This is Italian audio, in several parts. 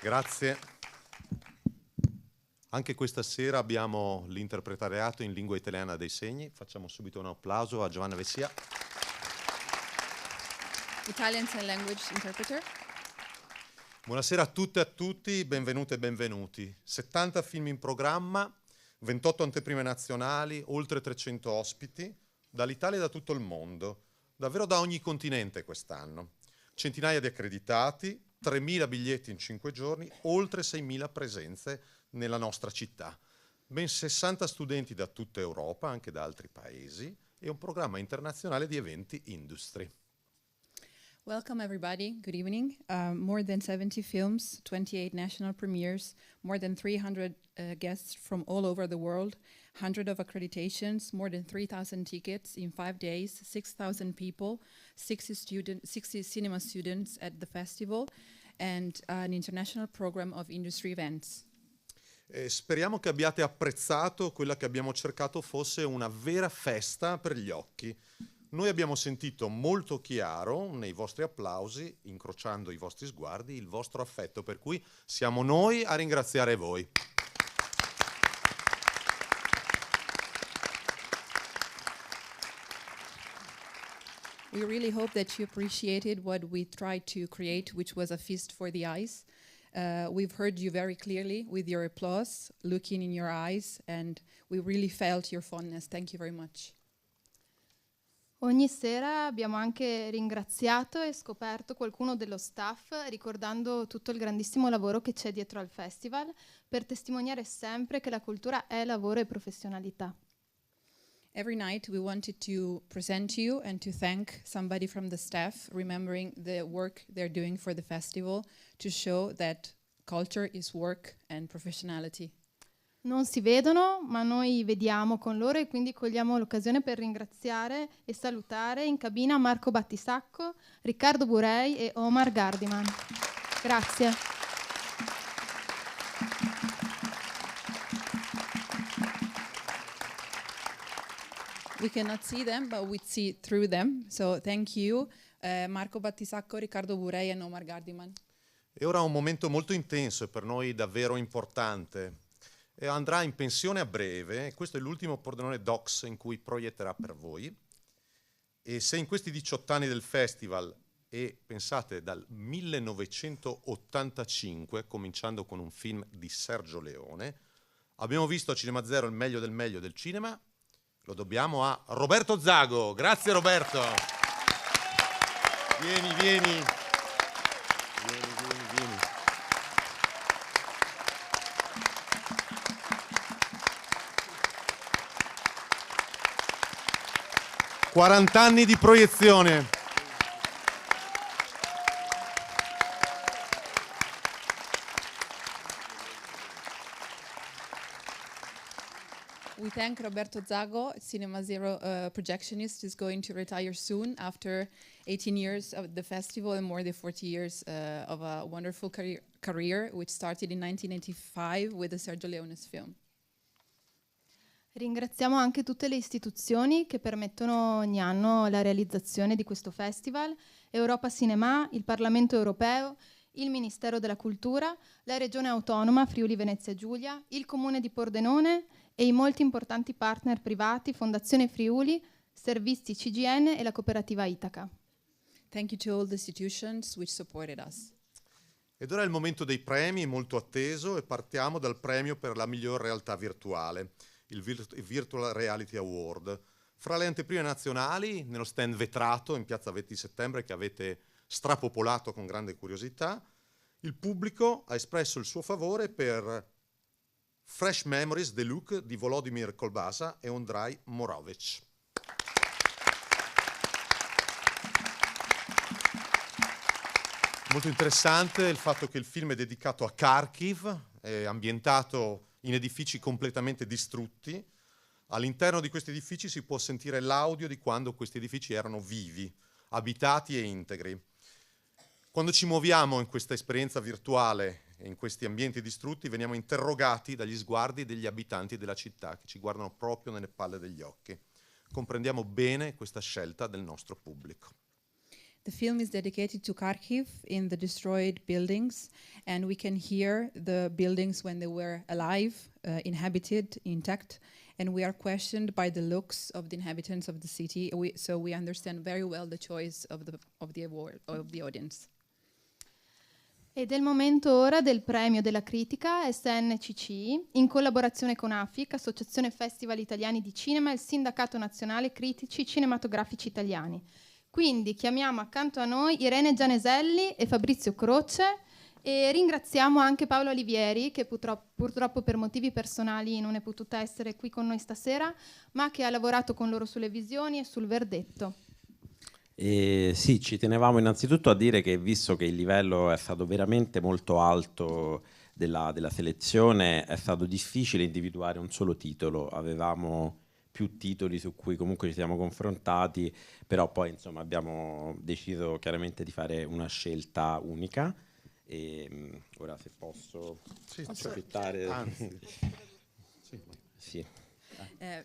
Grazie. Anche questa sera abbiamo l'interpretariato in lingua italiana dei segni. Facciamo subito un applauso a Giovanna Vessia. Italian Sign Language interpreter. Buonasera a tutte e a tutti, benvenute e benvenuti. 70 film in programma, 28 anteprime nazionali, oltre 300 ospiti, dall'Italia e da tutto il mondo, davvero da ogni continente quest'anno. Centinaia di accreditati, 3.000 biglietti in 5 giorni, oltre 6.000 presenze nella nostra città. Ben 60 studenti da tutta Europa, anche da altri paesi, e un programma internazionale di eventi industry. Welcome everybody, good evening. More than 70 films, 28 national premieres, more than 300 guests from all over the world, 100 of accreditations, more than 3,000 tickets in 5 days, 6,000 people, 60 cinema students at the festival, and an international program of industry events. Speriamo che abbiate apprezzato quella che abbiamo cercato fosse una vera festa per gli occhi. Noi abbiamo sentito molto chiaro nei vostri applausi, incrociando i vostri sguardi, il vostro affetto, per cui siamo noi a ringraziare voi. We really hope that you appreciated what we tried to create, which was a feast for the eyes. We've heard you very clearly with your applause, looking in your eyes, and we really felt your fondness. Thank you very much. Ogni sera abbiamo anche ringraziato e scoperto qualcuno dello staff, ricordando tutto il grandissimo lavoro che c'è dietro al festival, per testimoniare sempre che la cultura è lavoro e professionalità. Every night we wanted to present you and to thank somebody from the staff, remembering the work they're doing for the festival, to show that culture is work and professionality. Non si vedono, ma noi vediamo con loro e quindi cogliamo l'occasione per ringraziare e salutare in cabina Marco Battisacco, Riccardo Burei e Omar Gardiman. Grazie. We cannot see them, but we see through them. So thank you, Marco Battisacco, Riccardo Burei and Omar Gardiman. E ora un momento molto intenso e per noi davvero importante. E andrà in pensione a breve, questo è l'ultimo Pordenone Docs in cui proietterà per voi. E se in questi 18 anni del festival, e pensate dal 1985, cominciando con un film di Sergio Leone, abbiamo visto a Cinema Zero il meglio del cinema, lo dobbiamo a Roberto Zago. Grazie Roberto. Vieni. 40 anni di proiezione. We thank Roberto Zago, Cinema Zero projectionist, is going to retire soon after 18 years of the festival and more than 40 years of a wonderful career, which started in 1985 with the Sergio Leone's film. Ringraziamo anche tutte le istituzioni che permettono ogni anno la realizzazione di questo festival: Europa Cinema, il Parlamento Europeo, il Ministero della Cultura, la Regione Autonoma Friuli Venezia Giulia, il Comune di Pordenone e i molti importanti partner privati, Fondazione Friuli, Servizi CGN e la cooperativa Itaca. Thank you to all the institutions which supported us. Ed ora è il momento dei premi, molto atteso, e partiamo dal premio per la miglior realtà virtuale, il Virtual Reality Award. Fra le anteprime nazionali, nello stand vetrato in piazza 20 settembre che avete strapopolato con grande curiosità, il pubblico ha espresso il suo favore per Fresh Memories The Look di Volodymyr Kolbasa e Ondrej Morovic. Molto interessante il fatto che il film è dedicato a Kharkiv, è ambientato in edifici completamente distrutti. All'interno di questi edifici si può sentire l'audio di quando questi edifici erano vivi, abitati e integri. Quando ci muoviamo in questa esperienza virtuale e in questi ambienti distrutti, veniamo interrogati dagli sguardi degli abitanti della città che ci guardano proprio nelle palle degli occhi. Comprendiamo bene questa scelta del nostro pubblico. The film is dedicated to Kharkiv in the destroyed buildings, and we can hear the buildings when they were alive, inhabited, intact, and we are questioned by the looks of the inhabitants of the city. So we understand very well the choice of the audience. Ed è il momento ora del premio della critica SNCC, in collaborazione con AFIC, Associazione Festival Italiani di Cinema, e il Sindacato Nazionale Critici Cinematografici Italiani. Quindi chiamiamo accanto a noi Irene Gianeselli e Fabrizio Croce e ringraziamo anche Paola Olivieri, che purtroppo per motivi personali non è potuta essere qui con noi stasera, ma che ha lavorato con loro sulle visioni e sul verdetto. Sì, ci tenevamo innanzitutto a dire che, visto che il livello è stato veramente molto alto della selezione, è stato difficile individuare un solo titolo. Avevamo più titoli su cui comunque ci siamo confrontati, però poi insomma abbiamo deciso chiaramente di fare una scelta unica. E ora, se posso approfittare. Sì.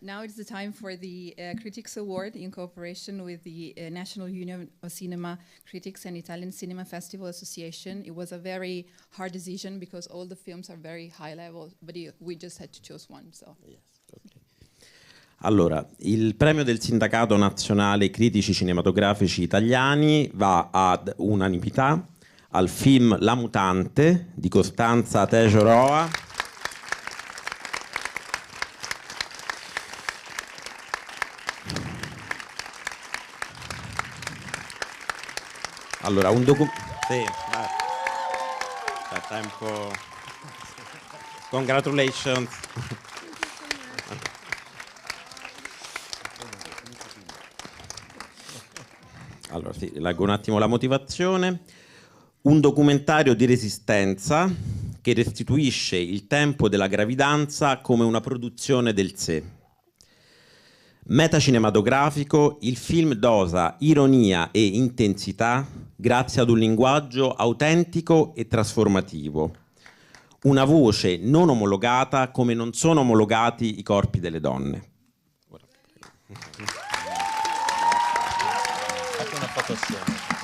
Now it's the time for the Critics Award in cooperation with the National Union of Cinema Critics and Italian Cinema Festival Association. It was a very hard decision because all the films are very high level, but we just had to choose one. So. Yes, okay. Allora, il premio del Sindacato Nazionale Critici Cinematografici Italiani va ad unanimità al film La Mutante di Costanza Tejo-Roa. Allora, un documento. Sì, tempo. Congratulations. Allora, sì, leggo un attimo la motivazione. Un documentario di resistenza che restituisce il tempo della gravidanza come una produzione del sé. Metacinematografico, il film dosa ironia e intensità grazie ad un linguaggio autentico e trasformativo. Una voce non omologata come non sono omologati i corpi delle donne. Fate una foto assieme.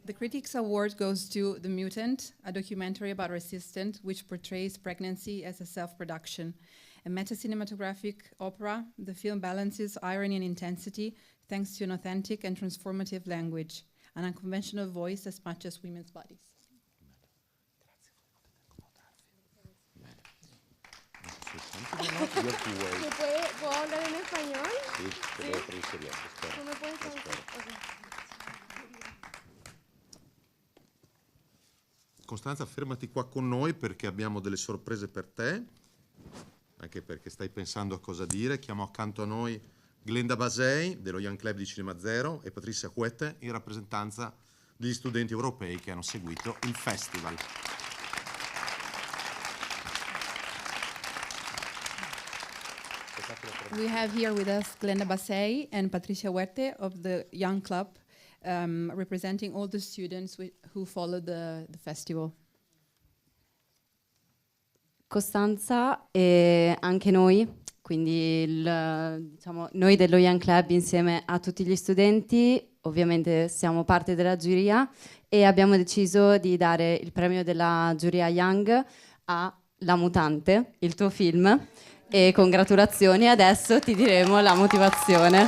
The Critics Award goes to The Mutant, a documentary about resistance which portrays pregnancy as a self-production. A meta-cinematographic opera, the film balances irony and intensity thanks to an authentic and transformative language, an unconventional voice as much as women's bodies. ¿Puedo hablar en español? Sí, te puedo traducir yo. ¿No me puedes traducir? Okay. Costanza, fermati qua con noi perché abbiamo delle sorprese per te, anche perché stai pensando a cosa dire. Chiamo accanto a noi Glenda Basei dello Young Club di Cinema Zero e Patricia Huete in rappresentanza degli studenti europei che hanno seguito il festival. We have here with us Glenda Basei and Patricia Huete of the Young Club, representing all the students who follow the festival. Costanza e anche noi, quindi noi dello Young Club insieme a tutti gli studenti, ovviamente siamo parte della giuria e abbiamo deciso di dare il premio della giuria Young a La Mutante, il tuo film, e congratulazioni, adesso ti diremo la motivazione.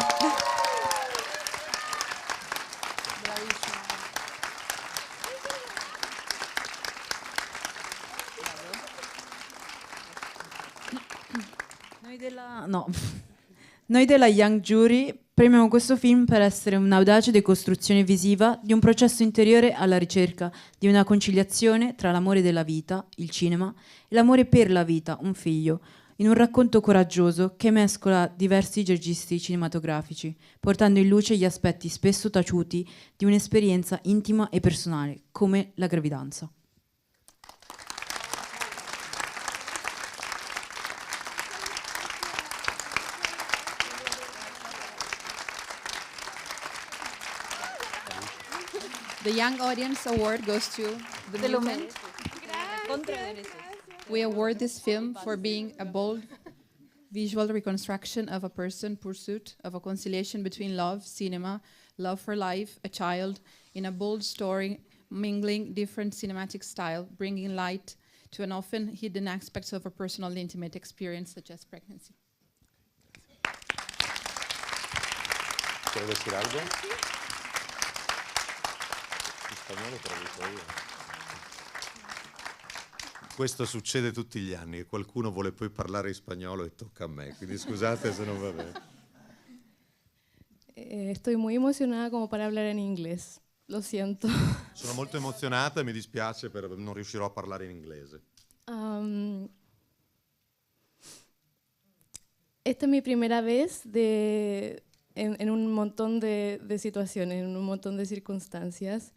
Noi della Young Jury premiamo questo film per essere un'audace decostruzione visiva di un processo interiore alla ricerca di una conciliazione tra l'amore della vita, il cinema, e l'amore per la vita, un figlio, in un racconto coraggioso che mescola diversi registi cinematografici, portando in luce gli aspetti spesso taciuti di un'esperienza intima e personale, come la gravidanza. The Young Audience Award goes to The Te lo Mutant. mereces. We award this film for being a bold visual reconstruction of a person pursuit of a conciliation between love, cinema, love for life, a child, in a bold story mingling different cinematic style, bringing light to an often hidden aspects of a personal intimate experience such as pregnancy. ¿Quieres decir algo? In spagnolo traduco io. Questo succede tutti gli anni e qualcuno vuole poi parlare in spagnolo e tocca a me, quindi scusate se non va bene. Estoy muy emocionada como para hablar en inglés. Lo siento. Sono molto emozionata e mi dispiace, non riuscirò a parlare in inglese. Esta es mi primera vez en un montón de situaciones, en un montón de circunstancias.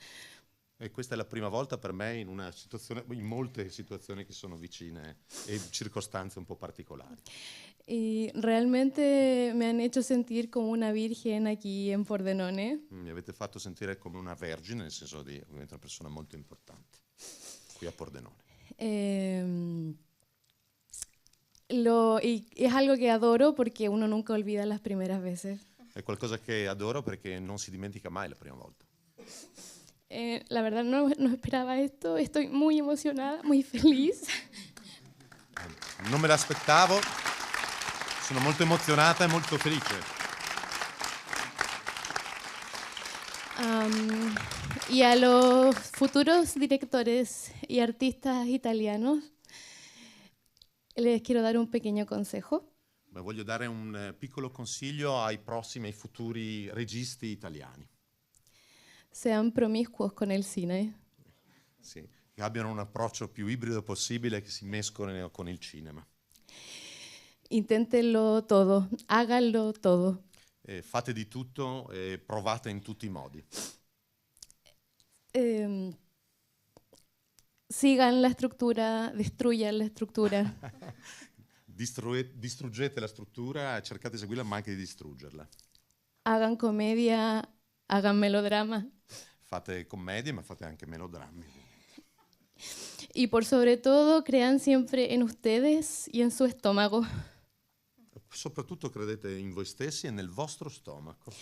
E questa è la prima volta per me in molte situazioni che sono vicine e circostanze un po' particolari. Y realmente me han hecho sentir como una virgen aquí en Pordenone. Mi avete fatto sentire come una vergine, nel senso di ovviamente una persona molto importante qui a Pordenone. Y es algo que adoro porque uno nunca olvida las primeras veces. È qualcosa che adoro perché non si dimentica mai la prima volta. La verdad no esperaba esto, estoy muy emocionada, muy feliz. Non me l'aspettavo, sono molto emozionata e molto felice. Y a los futuros directores y artistas italianos les quiero dar un pequeño consejo. Ma voglio dare un piccolo consiglio ai futuri registi italiani. Sean promiscuos con el cine. Sì, che abbiano un approccio più ibrido possibile, che si mescolino con il cinema. Inténtenlo todo, háganlo todo. Fate di tutto e provate in tutti i modi. Sigan la estructura, destruyan la estructura. Distruggete la struttura, cercate di seguirla, ma anche di distruggerla. Hagan comedia, hagan melodrama. Fate commedie, ma fate anche melodrammi. Y por sobre todo, crean siempre en ustedes y en su estómago. Soprattutto credete in voi stessi e nel vostro stomaco.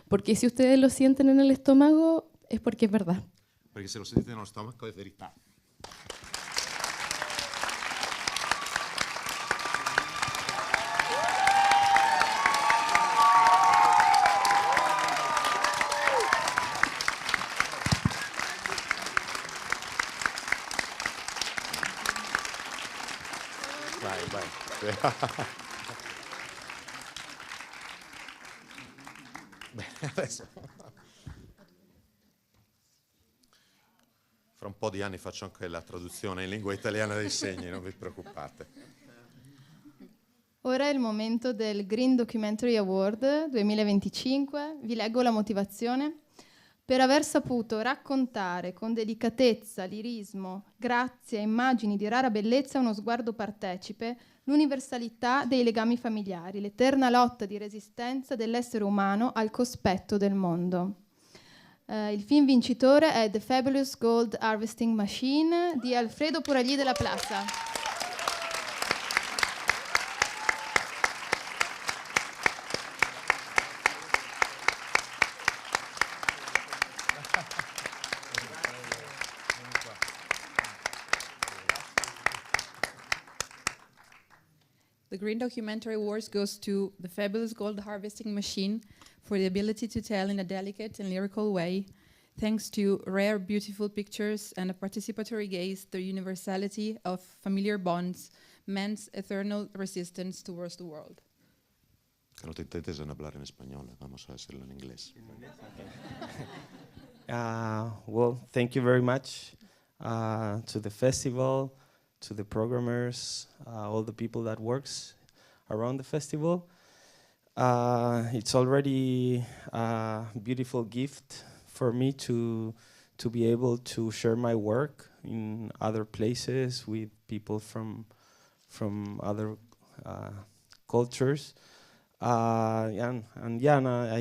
Porque si ustedes lo sienten en el estómago, es porque es verdad. Perché se lo sentite nello stomaco è verità. Vai. Bene, adesso. Fra un po' di anni faccio anche la traduzione in lingua italiana dei segni, non vi preoccupate. Ora è il momento del Green Documentary Award 2025. Vi leggo la motivazione. Per aver saputo raccontare con delicatezza, lirismo, grazia, immagini di rara bellezza e uno sguardo partecipe l'universalità dei legami familiari, l'eterna lotta di resistenza dell'essere umano al cospetto del mondo. Il film vincitore è The Fabulous Gold Harvesting Machine di Alfredo Puragli della Plaza. The Green Documentary Awards goes to The Fabulous Gold Harvesting Machine for the ability to tell in a delicate and lyrical way, thanks to rare, beautiful pictures and a participatory gaze, the universality of familiar bonds, man's eternal resistance towards the world. Que no te intentes en hablar en español, vamos a hacerlo en inglés. Well, thank you very much to the festival, to the programmers, all the people that works around the festival. It's already a beautiful gift for me to be able to share my work in other places with people from other cultures. I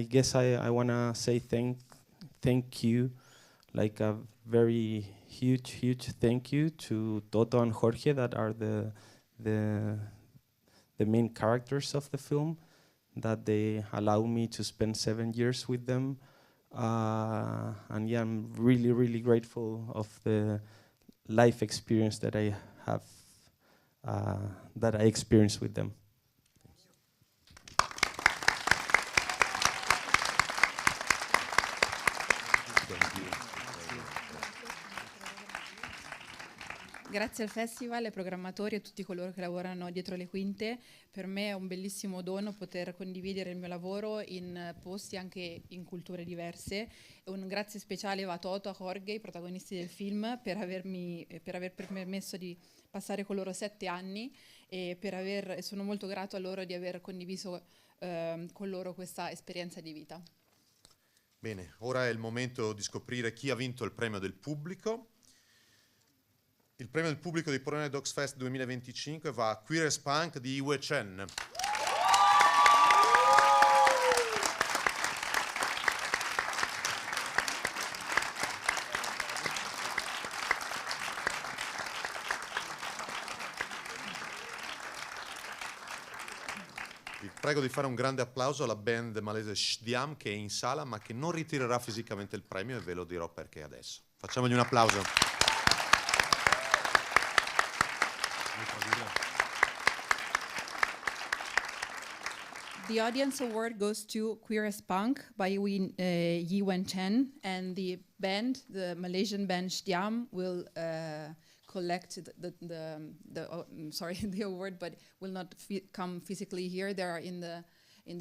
guess I want to say thank you, like a very huge thank you to Toto and Jorge, that are the main characters of the film, that they allow me to spend 7 years with them. And yeah, I'm really grateful of the life experience that I have, that I experienced with them. Grazie al festival, ai programmatori e a tutti coloro che lavorano dietro le quinte. Per me è un bellissimo dono poter condividere il mio lavoro in posti anche in culture diverse. E un grazie speciale va a Toto, a Jorge, i protagonisti del film, per aver permesso di passare con loro 7 anni e sono molto grato a loro di aver condiviso con loro questa esperienza di vita. Bene, ora è il momento di scoprire chi ha vinto il premio del pubblico. Il premio del pubblico di Pordenone Docs Fest 2025 va a Queer as Punk di Yue Chen. Vi prego di fare un grande applauso alla band malese Shdiam, che è in sala ma che non ritirerà fisicamente il premio, e ve lo dirò perché adesso. Facciamogli un applauso. The audience award goes to Queer as Punk by Yi Wen Chen, and the band, the Malaysian band Shdiam, will collect the award, but will not come physically here. They are in the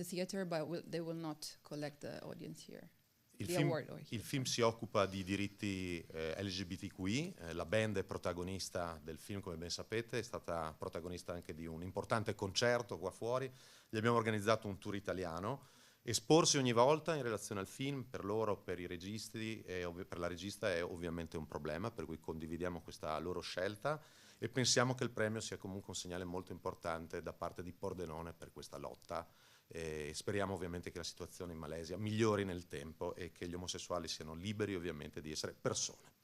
theater, but they will not collect the audience here. Il film si occupa di diritti LGBTQI, la band è protagonista del film, come ben sapete, è stata protagonista anche di un importante concerto qua fuori. Gli abbiamo organizzato un tour italiano. Esporsi ogni volta in relazione al film, per loro, per i registi e per la regista, è ovviamente un problema, per cui condividiamo questa loro scelta e pensiamo che il premio sia comunque un segnale molto importante da parte di Pordenone per questa lotta. E speriamo ovviamente che la situazione in Malesia migliori nel tempo e che gli omosessuali siano liberi ovviamente di essere persone.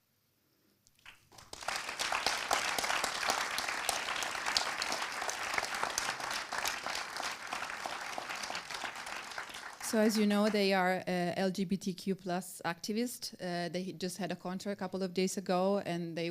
So as you know, they are LGBTQ plus activists. They just had a concert a couple of days ago, and they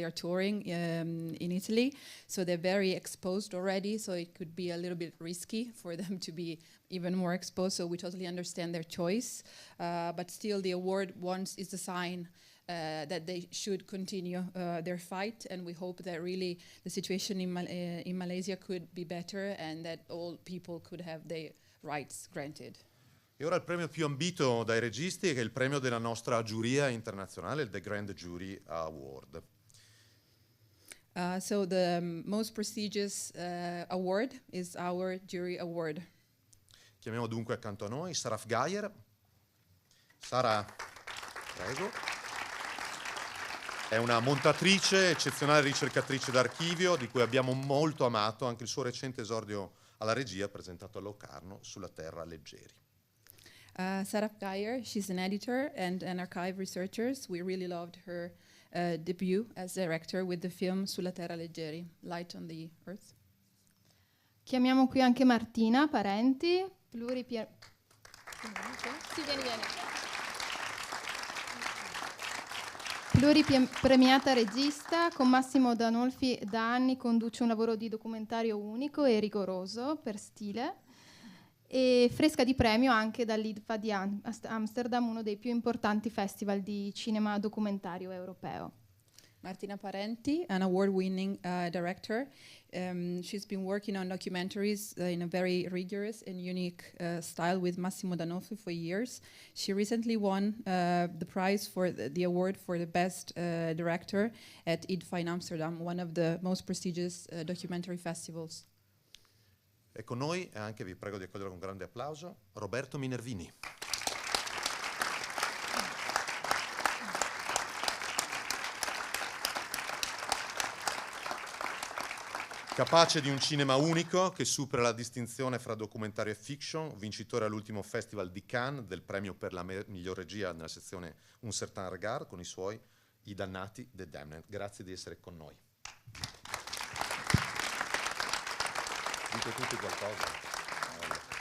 are touring in Italy. So they're very exposed already. So it could be a little bit risky for them to be even more exposed. So we totally understand their choice. But still, the award is a sign that they should continue their fight, and we hope that really the situation in Malaysia could be better, and that all people could have their rights granted. E ora il premio più ambito dai registi, che è il premio della nostra giuria internazionale, il The Grand Jury Award. So the most prestigious award is our jury award. Chiamiamo dunque accanto a noi Saraf Gayer. Sara, prego. È una montatrice, eccezionale ricercatrice d'archivio, di cui abbiamo molto amato anche il suo recente esordio alla regia presentato a Locarno, Sulla Terra Leggeri. Saraf Gayer, she's an editor and an archive researcher. We really loved her debut as director with the film Sulla Terra Leggeri, Light on the Earth. Chiamiamo qui anche Martina Parenti, pluripremiata regista. Con Massimo Danolfi da anni conduce un lavoro di documentario unico e rigoroso per stile, e fresca di premio anche dall'IDFA di Amsterdam, uno dei più importanti festival di cinema documentario europeo. Martina Parenti, an award-winning director. She's been working on documentaries in a very rigorous and unique style with Massimo Danolfi for years. She recently won the prize for the award for the best director at IDFA in Amsterdam, one of the most prestigious documentary festivals. E con noi, e anche vi prego di accogliere con grande applauso, Roberto Minervini. capace di un cinema unico che supera la distinzione fra documentario e fiction, vincitore all'ultimo Festival di Cannes del premio per la miglior regia nella sezione Un certain regard con i suoi I dannati The Damned. Grazie di essere con noi. Dite tutti qualcosa.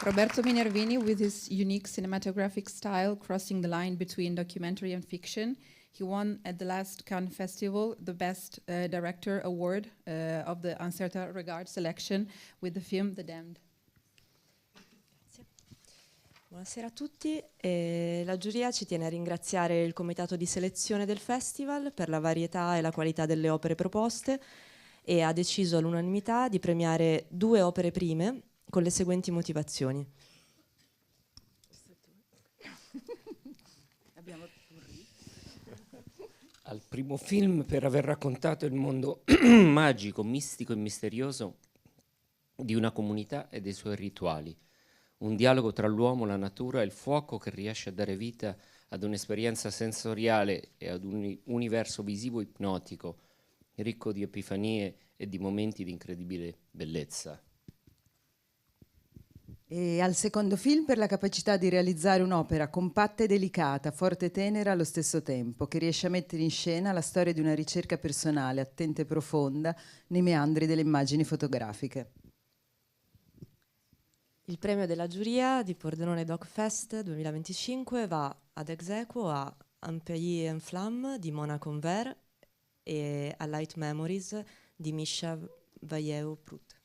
Roberto Minervini, with his unique cinematographic style, crossing the line between documentary and fiction. He won at the last Cannes Festival the Best Director Award of the Uncertain Regard selection with the film The Damned. Grazie. Buonasera a tutti. La giuria ci tiene a ringraziare il comitato di selezione del festival per la varietà e la qualità delle opere proposte e ha deciso all'unanimità di premiare 2 opere prime con le seguenti motivazioni. Al primo film per aver raccontato il mondo magico, mistico e misterioso di una comunità e dei suoi rituali. Un dialogo tra l'uomo, la natura e il fuoco che riesce a dare vita ad un'esperienza sensoriale e ad un universo visivo ipnotico, ricco di epifanie e di momenti di incredibile bellezza. E al secondo film per la capacità di realizzare un'opera compatta e delicata, forte e tenera allo stesso tempo, che riesce a mettere in scena la storia di una ricerca personale, attenta e profonda, nei meandri delle immagini fotografiche. Il premio della giuria di Pordenone Doc Fest 2025 va ad ex aequo a Un pays en flamme di Mona Convert e a Light Memories di Misha Valleu-Prut.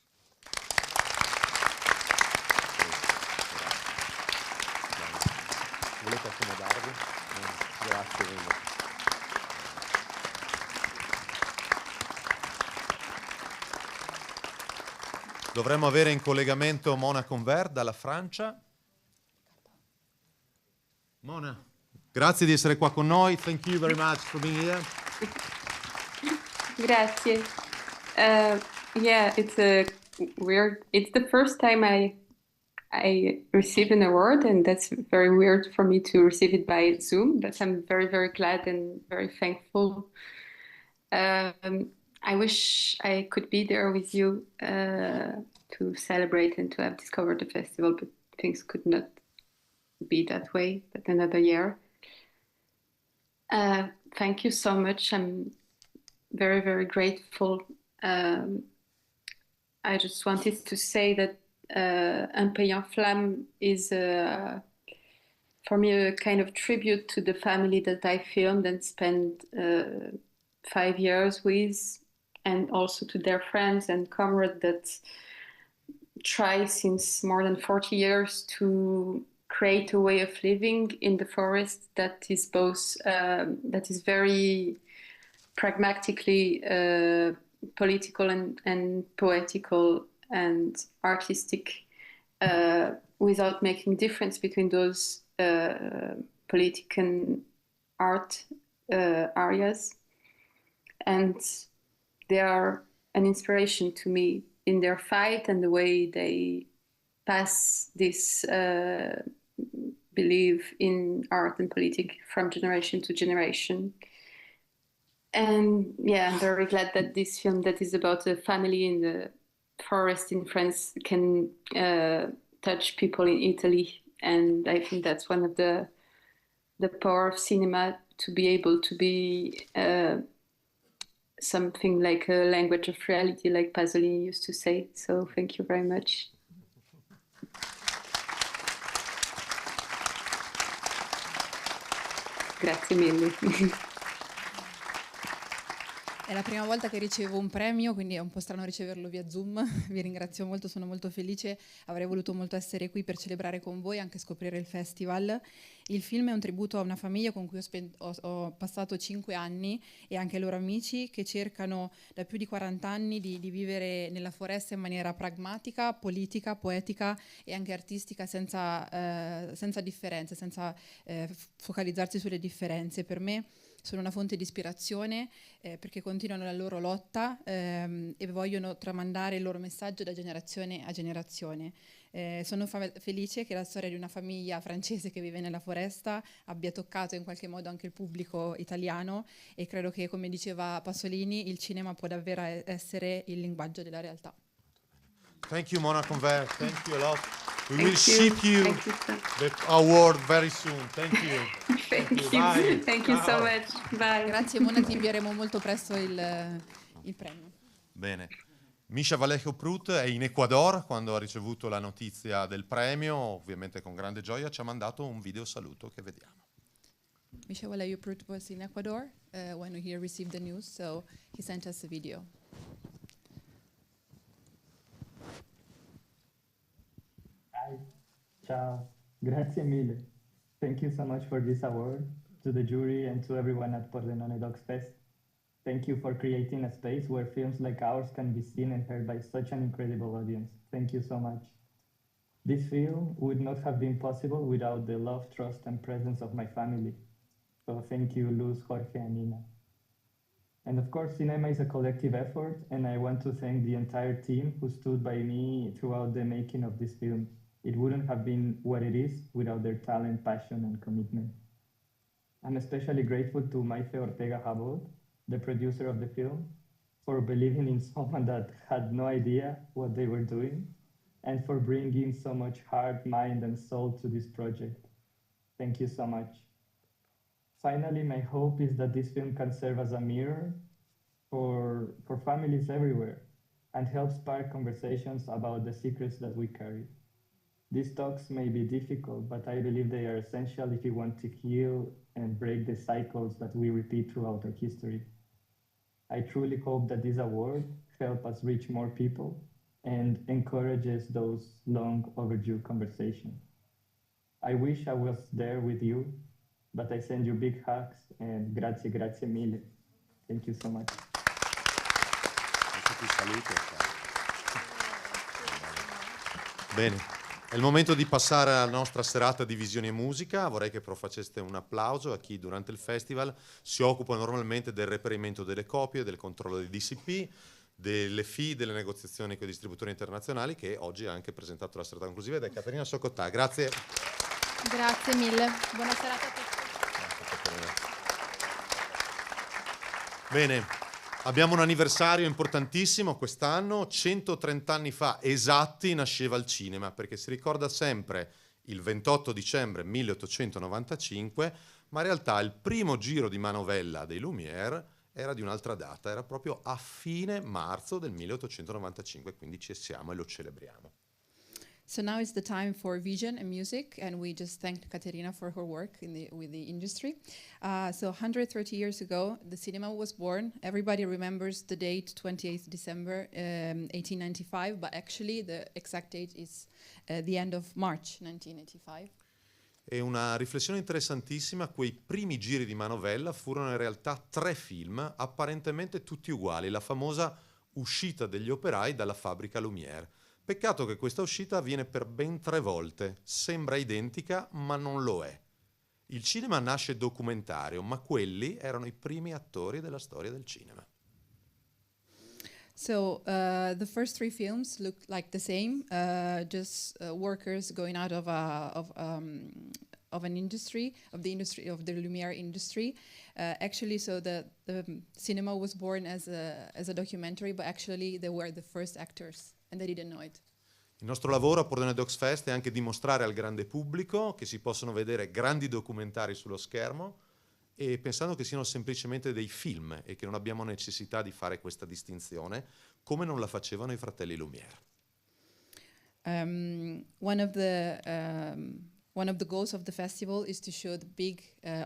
Volete accomodarvi? Grazie mille. Dovremmo avere in collegamento Mona Convert dalla Francia. Mona, grazie di essere qua con noi. Thank you very much for being here. Grazie. Yeah, it's the first time I received an award, and that's very weird for me to receive it by Zoom, but I'm very, very glad and very thankful. I wish I could be there with you to celebrate and to have discovered the festival, but things could not be that way, but another year. Thank you so much. I'm very, very grateful. I just wanted to say that Un pays en flamme is for me a kind of tribute to the family that I filmed and spent 5 years with, and also to their friends and comrades that try since more than 40 years to create a way of living in the forest that is both that is very pragmatically political and poetical and artistic, without making difference between those political and art areas. And they are an inspiration to me in their fight and the way they pass this belief in art and politics from generation to generation. And yeah, I'm very glad that this film that is about a family in the forest in France can touch people in Italy. And I think that's one of the power of cinema, to be able to be something like a language of reality, like Pasolini used to say. So thank you very much. Grazie mille. È la prima volta che ricevo un premio, quindi è un po' strano riceverlo via Zoom. Vi ringrazio molto, sono molto felice. Avrei voluto molto essere qui per celebrare con voi, anche scoprire il festival. Il film è un tributo a una famiglia con cui ho passato 5 anni, e anche ai loro amici, che cercano da più di 40 anni di vivere nella foresta in maniera pragmatica, politica, poetica e anche artistica, senza differenze, senza focalizzarsi sulle differenze. Per me sono una fonte di ispirazione, perché continuano la loro lotta e vogliono tramandare il loro messaggio da generazione a generazione. Sono felice che la storia di una famiglia francese che vive nella foresta abbia toccato in qualche modo anche il pubblico italiano, e credo che, come diceva Pasolini, il cinema può davvero essere il linguaggio della realtà. Thank you, Mona Convert. Thank you a lot. We Thank will ship you the award very soon. Thank you. Thank you. Bye. Thank you so Ciao. much. Bye. Grazie Mona, ti invieremo molto presto il premio. Bene. Misha Vallejo Prut è in Ecuador quando ha ricevuto la notizia del premio, ovviamente con grande gioia ci ha mandato un video saluto che vediamo. Misha Vallejo Prut was in Ecuador when he received the news, so he sent us a video. Hi, ciao, grazie mille. Thank you so much for this award, to the jury and to everyone at Pordenone Docs Fest. Thank you for creating a space where films like ours can be seen and heard by such an incredible audience. Thank you so much. This film would not have been possible without the love, trust, and presence of my family. So thank you, Luz, Jorge, and Nina. And of course, cinema is a collective effort, and I want to thank the entire team who stood by me throughout the making of this film. It wouldn't have been what it is without their talent, passion, and commitment. I'm especially grateful to Maife Ortega Jabot, the producer of the film, for believing in someone that had no idea what they were doing, and for bringing so much heart, mind, and soul to this project. Thank you so much. Finally, my hope is that this film can serve as a mirror for families everywhere and help spark conversations about the secrets that we carry. These talks may be difficult, but I believe they are essential if we want to heal and break the cycles that we repeat throughout our history. I truly hope that this award helps us reach more people and encourages those long overdue conversations. I wish I was there with you, but I send you big hugs and grazie, grazie mille. Thank you so much. Bene, è il momento di passare alla nostra serata di visione e musica. Vorrei che però faceste un applauso a chi durante il festival si occupa normalmente del reperimento delle copie, del controllo dei DCP, delle fee, delle negoziazioni con i distributori internazionali, che oggi ha anche presentato la serata conclusiva, ed è Caterina Socottà. Grazie. Grazie mille. Buona serata a tutti. Bene, abbiamo un anniversario importantissimo quest'anno. 130 anni fa esatti nasceva il cinema, perché si ricorda sempre il 28 dicembre 1895, ma in realtà il primo giro di manovella dei Lumière era di un'altra data, era proprio a fine marzo del 1895, quindi ci siamo e lo celebriamo. So now is the time for vision and music, and we just thanked Caterina for her work with the industry. So 130 years ago, the cinema was born. Everybody remembers the date, 28th December 1895, but actually the exact date is the end of March 1985. E una riflessione interessantissima: quei primi giri di manovella furono in realtà 3 film apparentemente tutti uguali, la famosa uscita degli operai dalla fabbrica Lumière. Peccato che questa uscita avviene per ben 3 volte, sembra identica ma non lo è. Il cinema nasce documentario, ma quelli erano i primi attori della storia del cinema. So the first 3 films look like the same, just workers going out of an industry, of the Lumière industry. Actually, so the cinema was born as a documentary, but actually they were the first actors, and they didn't know it. Il nostro lavoro a Pordenone Docs Fest è anche dimostrare al grande pubblico che si possono vedere grandi documentari sullo schermo, e pensando che siano semplicemente dei film e che non abbiamo necessità di fare questa distinzione, come non la facevano i fratelli Lumière. One of the goals of the festival is to show the big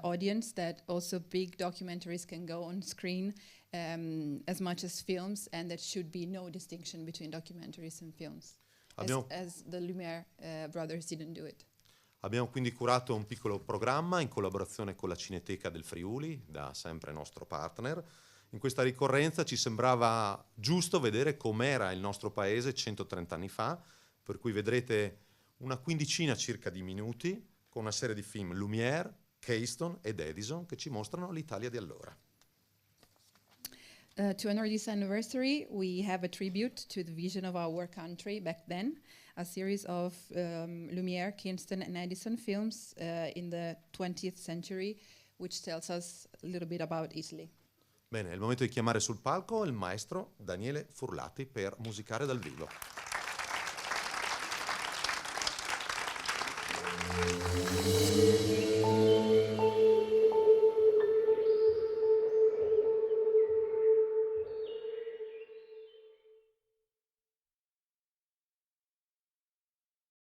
audience that also big documentaries can go on screen as much as films, and that should be no distinction between documentaries and films, as the Lumière brothers didn't do it. Abbiamo quindi curato un piccolo programma in collaborazione con la Cineteca del Friuli, da sempre nostro partner. In questa ricorrenza ci sembrava giusto vedere com'era il nostro paese 130 anni fa, per cui vedrete una quindicina circa di minuti con una serie di film Lumière, Keystone ed Edison che ci mostrano l'Italia di allora. To honor this anniversary, we have a tribute to the vision of our country back then. a series of Lumiere, Kingston and Edison films in the 20th century, which tells us a little bit about Italy. Bene, è il momento di chiamare sul palco il maestro Daniele Furlati per musicare dal vivo.